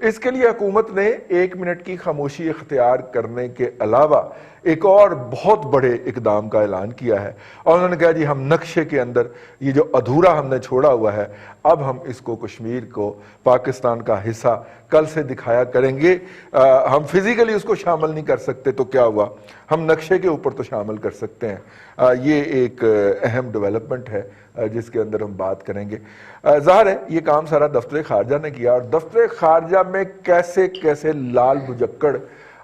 इसके लिए हुकूमत ने 1 मिनट की खामोशी इख्तियार करने के अलावा एक और बहुत बड़े इकदाम का ऐलान किया है और उन्होंने कहा जी हम नक्शे के अंदर ये जो अधूरा हमने छोड़ा हुआ है अब हम इसको कश्मीर को पाकिस्तान का हिस्सा कल से दिखाया करेंगे। हम फिजिकली उसको शामिल नहीं कर सकते तो क्या हुआ, हम नक्शे के ऊपर तो शामिल कर सकते हैं। ये एक अहम डेवलपमेंट है जिसके अंदर हम बात करेंगे। ज़ाहिर है ये काम सारा दफ्तर खारजा ने किया और दफ्तर खारजा में कैसे कैसे लाल बुजक्कड़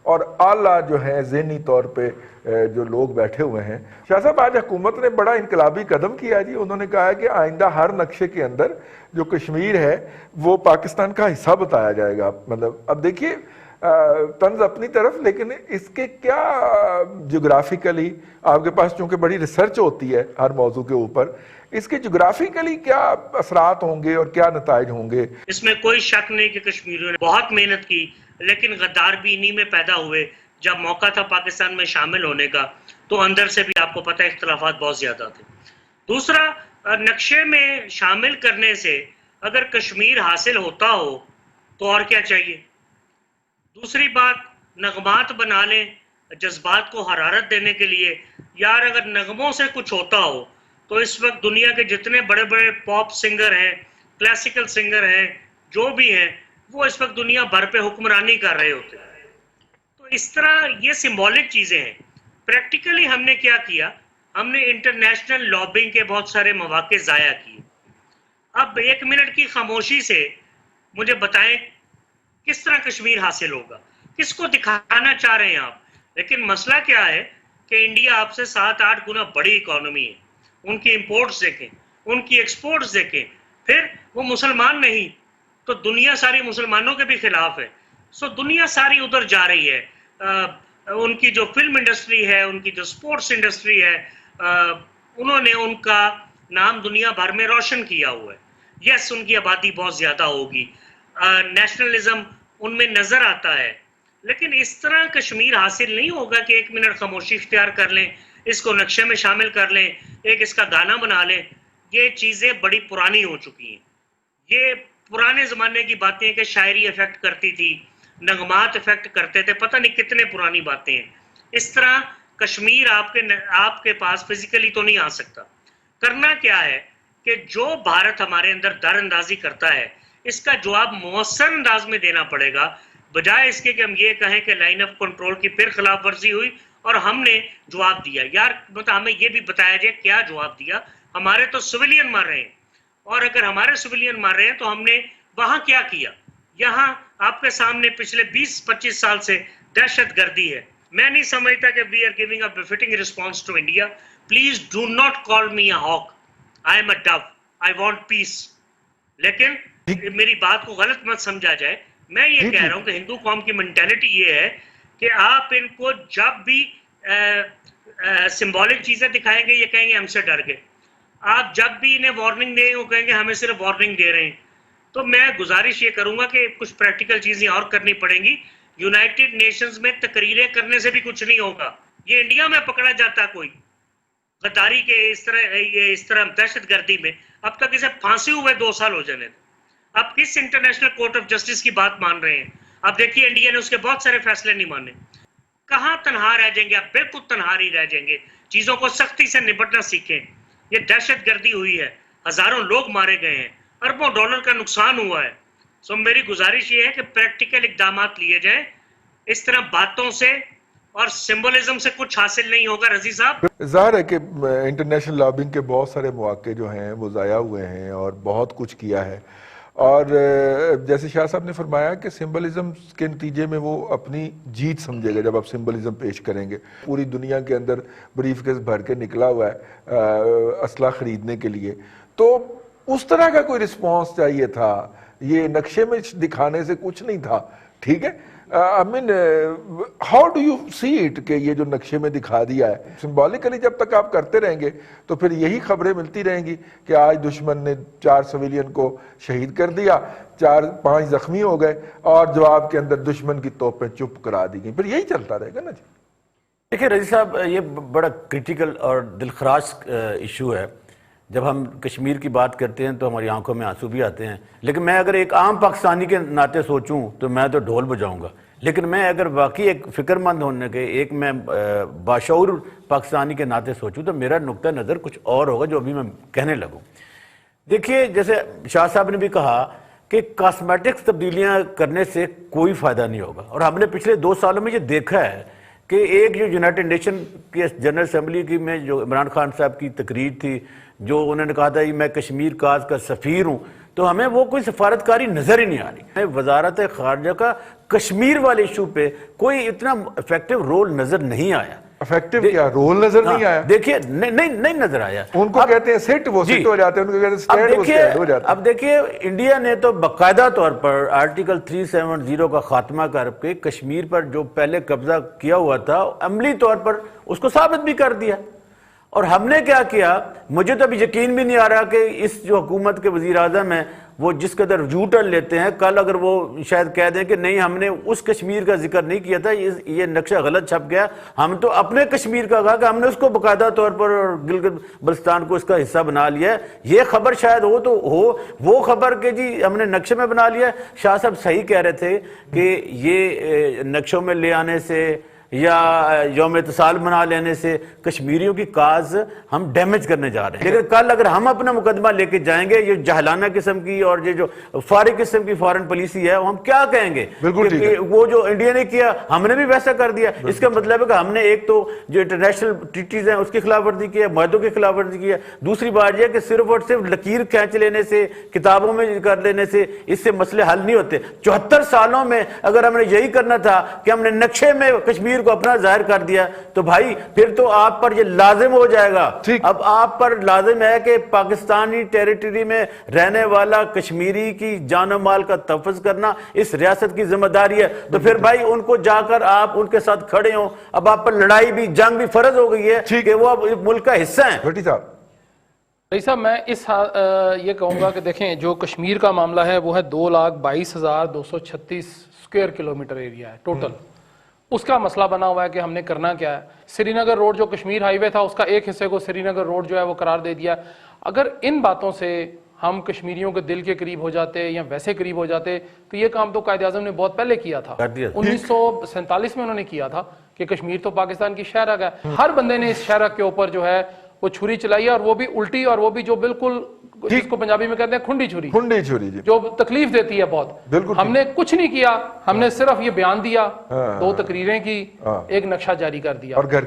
और आला जो है ज़हनी तौर पे जो लोग बैठे हुए हैं। शाह साहब आज हुकूमत ने बड़ा इनकलाबी कदम किया जी, उन्होंने कहा है कि आइंदा हर नक्शे के अंदर जो कश्मीर है वो पाकिस्तान का हिस्सा बताया जाएगा। मतलब अब देखिए तंज अपनी तरफ, लेकिन इसके क्या जोग्राफिकली आपके पास चूंकि बड़ी रिसर्च होती है हर मौजू के ऊपर, इसके जोग्राफिकली क्या असरात होंगे और क्या नताइज होंगे? इसमें कोई शक नहीं कि कश्मीरियों ने बहुत मेहनत की, लेकिन गद्दार भी इन्हीं में पैदा हुए। जब मौका था पाकिस्तान में शामिल होने का तो अंदर से भी आपको पता है इख्तलाफात बहुत ज्यादा थे। दूसरा, नक्शे में शामिल करने से अगर कश्मीर हासिल होता हो तो और क्या चाहिए। दूसरी बात, नगमात बना लें जज्बात को हरारत देने के लिए। यार अगर नगमों से कुछ होता हो तो इस वक्त दुनिया के जितने बड़े बड़े पॉप सिंगर हैं, क्लासिकल सिंगर हैं, जो भी हैं, वो इस वक्त दुनिया भर पे हुक्मरानी कर रहे होते हैं। तो इस तरह ये सिंबॉलिक चीजें हैं। प्रैक्टिकली हमने क्या किया, हमने इंटरनेशनल लॉबिंग के बहुत सारे मौके ज़ाया किए। अब 1 मिनट की खामोशी से मुझे बताएं किस तरह कश्मीर हासिल होगा, किसको दिखाना चाह रहे हैं आप। लेकिन मसला क्या है कि इंडिया आपसे 7-8 गुना बड़ी इकोनॉमी है। उनकी इंपोर्ट्स देखें, उनकी एक्सपोर्ट्स देखें, फिर वो मुसलमान नहीं तो दुनिया सारी मुसलमानों के भी खिलाफ है। सो दुनिया सारी उधर जा रही है। उनकी जो फिल्म इंडस्ट्री है, उनकी जो स्पोर्ट्स इंडस्ट्री है, उन्होंने उनका नाम दुनिया भर में रोशन किया हुआ है। यस, उनकी आबादी बहुत ज्यादा होगी, नेशनलिज्म उनमें नजर आता है, लेकिन इस तरह कश्मीर हासिल नहीं होगा कि 1 मिनट खामोशी इख्तियार कर लें, इसको नक्शे में शामिल कर लें, एक इसका गाना बना लें। ये चीजें बड़ी पुरानी हो चुकी हैं। ये पुराने जमाने की बातें हैं कि शायरी इफेक्ट करती थी, नगमात इफेक्ट करते थे, पता नहीं कितने पुरानी बातें हैं। इस तरह कश्मीर आपके पास फिजिकली तो नहीं आ सकता। करना क्या है कि जो भारत हमारे अंदर दरअंदाजी करता है इसका जवाब मौसर अंदाज में देना पड़ेगा, बजाय इसके कि हम ये कहें कि लाइन ऑफ कंट्रोल की फिर खिलाफ वर्जी हुई और हमने जवाब दिया। यार मतलब हमें ये भी बताया जाए क्या जवाब दिया। हमारे तो सिविलियन मार रहे हैं, और अगर हमारे सिविलियन मार रहे हैं तो हमने वहां क्या किया। यहाँ आपके सामने पिछले 20-25 साल से दहशत गर्दी है। मैं नहीं समझता कि we are giving a befitting response to India. Please do not call me a hawk, I am a dove, I want peace. लेकिन मेरी बात को गलत मत समझा जाए। मैं ये कह रहा हूं कि हिंदू कौम की मेंटालिटी ये है कि आप इनको जब भी सिंबॉलिक चीजें दिखाएंगे ये कहेंगे हमसे डर गए। आप जब भी इन्हें वार्निंग देंगे वो कहेंगे हमें सिर्फ वार्निंग दे रहे हैं। तो मैं गुजारिश ये करूंगा कि कुछ प्रैक्टिकल चीजें और करनी पड़ेंगी। यूनाइटेड नेशंस में तकरीरें करने से भी कुछ नहीं होगा। ये इंडिया में पकड़ा जाता कोई गद्दारी के इस तरह दहशतगर्दी में, अब तक इसे फांसी हुए 2 साल हो जाने। अब किस इंटरनेशनल कोर्ट ऑफ जस्टिस की बात मान रहे हैं? अब देखिए इंडिया ने उसके बहुत सारे फैसले नहीं माने। कहां तनहा रह जाएंगे आप? बिल्कुल तनहा ही रह जाएंगे। चीजों को सख्ती से निपटना सीखें। ये दहशतगर्दी हुई है, हजारों लोग मारे गए हैं, अरबों डॉलर का नुकसान हुआ है। सो मेरी गुजारिश ये है कि प्रैक्टिकल इकदाम लिए जाएं। इस तरह बातों से और सिंबलिज्म से कुछ हासिल नहीं होगा। रजी साहब, जाहिर है कि इंटरनेशनल लॉबिंग के बहुत सारे मौके जो हैं वो ज़ाया हुए हैं और बहुत कुछ किया है। और जैसे शाह साहब ने फरमाया कि सिंबलिज्म के नतीजे में वो अपनी जीत समझेगा जब आप सिंबलिज्म पेश करेंगे। पूरी दुनिया के अंदर ब्रीफकेस भर के निकला हुआ है असला खरीदने के लिए, तो उस तरह का कोई रिस्पॉन्स चाहिए था। ये नक्शे में दिखाने से कुछ नहीं था। ठीक है, I mean how do you see it कि ये जो नक्शे में दिखा दिया है सिंबॉलिकली जब तक आप करते रहेंगे तो फिर यही खबरें मिलती रहेंगी कि आज दुश्मन ने 4 सिविलियन को शहीद कर दिया, 4-5 जख्मी हो गए और जवाब के अंदर दुश्मन की तोपें चुप करा दी गई। फिर यही चलता रहेगा ना जी। देखिए रजी साहब, ये बड़ा क्रिटिकल और दिलखराश इशू है। जब हम कश्मीर की बात करते हैं तो हमारी आंखों में आंसू भी आते हैं, लेकिन मैं अगर एक आम पाकिस्तानी के नाते सोचूं तो मैं तो ढोल बजाऊंगा। लेकिन मैं अगर वाकई एक फिक्रमंद होने के, एक मैं बाशऊर पाकिस्तानी के नाते सोचूं तो मेरा नुक्ता नज़र कुछ और होगा जो अभी मैं कहने लगूं। देखिए, जैसे शाह साहब ने भी कहा कि कॉस्मेटिक्स तब्दीलियां करने से कोई फ़ायदा नहीं होगा, और हमने पिछले 2 सालों में ये देखा है कि एक जो यूनाइटेड नेशन के जनरल असम्बली की में जो इमरान खान साहब की तकरीर थी, जो उन्होंने कहा था कि मैं कश्मीर काज का सफ़ीर हूँ, तो हमें वो कोई सफारतकारी नज़र ही नहीं आ रही। वजारत खारजा का कश्मीर वाले इशू पे कोई इतना इफेक्टिव रोल नज़र नहीं आया। इफेक्टिव क्या रोल नजर नहीं आया? देखिए, नहीं नजर आया। उनको कहते हैं सिट, वो सिट हो जाते हैं, उनको कहते हैं स्टैंड, वो स्टैंड हो जाते हैं। अब देखिए, इंडिया ने तो बाकायदा तौर पर आर्टिकल 370 का खात्मा करके कश्मीर पर जो पहले कब्जा किया हुआ था अमली तौर पर उसको साबित भी कर दिया। और हमने क्या किया, मुझे तो अभी यकीन भी नहीं आ रहा कि इस जो हुकूमत के वजीर आज़म हैं वो जिस कदर यू टर्न लेते हैं, कल अगर वो शायद कह दें कि नहीं हमने उस कश्मीर का जिक्र नहीं किया था, ये नक्शा गलत छप गया, हम तो अपने कश्मीर का कहा कि हमने उसको बाकायदा तौर पर गिलगित बल्तिस्तान को इसका हिस्सा बना लिया है। ये खबर शायद हो तो हो, वो खबर के जी हमने नक्शे में बना लिया। शाह साहब सही कह रहे थे कि ये नक्शों में ले आने से या यौम इत्तिसाल मना लेने से कश्मीरियों की काज हम डैमेज करने जा रहे हैं। लेकिन कल अगर हम अपना मुकदमा लेके जाएंगे, ये जहलाना किस्म की और ये जो फारिग किस्म की फॉरेन पॉलिसी है, वो हम क्या कहेंगे? कि वो जो इंडिया ने किया हमने भी वैसा कर दिया। इसका मतलब है कि हमने एक तो जो इंटरनेशनल ट्रीटीज हैं उसकी खिलाफ वर्जी की है, माहदों की खिलाफ वर्जी की है। दूसरी बात यह कि सिर्फ और सिर्फ लकीर खींच लेने से, किताबों में कर लेने से इससे मसले हल नहीं होते। 74 सालों में अगर हमने यही करना था कि हमने नक्शे में कश्मीर को अपना जाहिर कर दिया, तो भाई फिर तो आप पर ये लाजिम हो जाएगा। अब आप पर लाजिम है कि पाकिस्तानी टेरिटरी में रहने वाला कश्मीरी की जान माल का तहफ़्फ़ुज़ करना इस रियासत की जिम्मेदारी है। तो फिर भाई उनको जाकर आप उनके साथ खड़े हो। अब आप पर लड़ाई भी, जंग भी फर्ज हो गई है कि वो अब मुल्क का हिस्सा है। रही साहब, मैं ये कहूंगा कि देखें, जो कश्मीर का मामला है वो है 2,22,236 स्क्वायर किलोमीटर एरिया है टोटल। उसका मसला बना हुआ है कि हमने करना क्या है। श्रीनगर रोड जो कश्मीर हाईवे था उसका एक हिस्से को श्रीनगर रोड जो है वो करार दे दिया। अगर इन बातों से हम कश्मीरियों के दिल के करीब हो जाते या वैसे करीब हो जाते तो ये काम तो कायदे आज़म ने बहुत पहले किया था। 1947 में उन्होंने किया था कि कश्मीर तो पाकिस्तान की शहरग है। हर बंदे ने इस शहरग के ऊपर जो है वो छुरी चलाई है, और वो भी उल्टी, और वो भी जो बिल्कुल जिसको पंजाबी में कहते हैं खुंडी छुरी जो तकलीफ देती है बहुत। हमने कुछ नहीं किया, हमने सिर्फ ये बयान दिया, 2 तकरीरें की, एक नक्शा जारी कर दिया और घर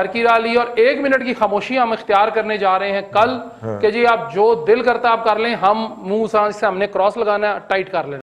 की राह ली और 1 मिनट की खामोशी हम इख्तियार करने जा रहे हैं कल कि जी आप जो दिल करता आप कर लें, हम मुंह से हमने क्रॉस लगाना, टाइट कर लेना।